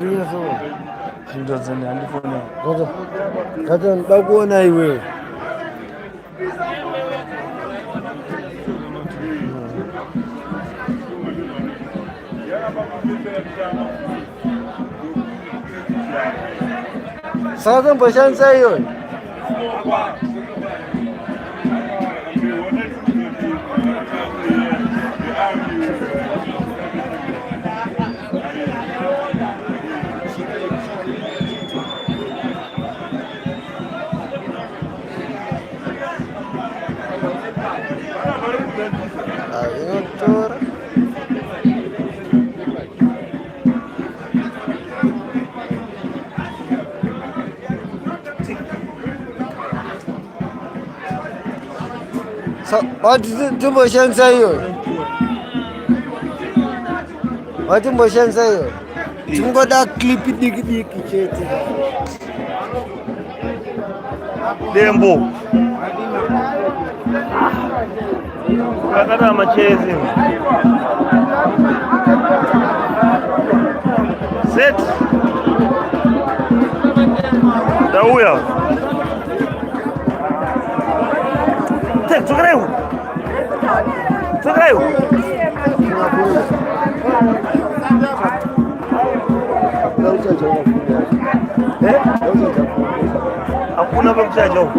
그래서 힘들었네 핸드폰에. 가던 따고 나이 왜 사던 버산 사요 아 이거 또 어디 버산 사요 어디 버산 사요 중고 다 클립 dikit-dikit gitu. Dembo. Kakata machezi. Set. Dauya. Tek, tukareu. Tukareu. Nauza jawabu. Eh? Nauza jawabu. Hakuna vya mchajo.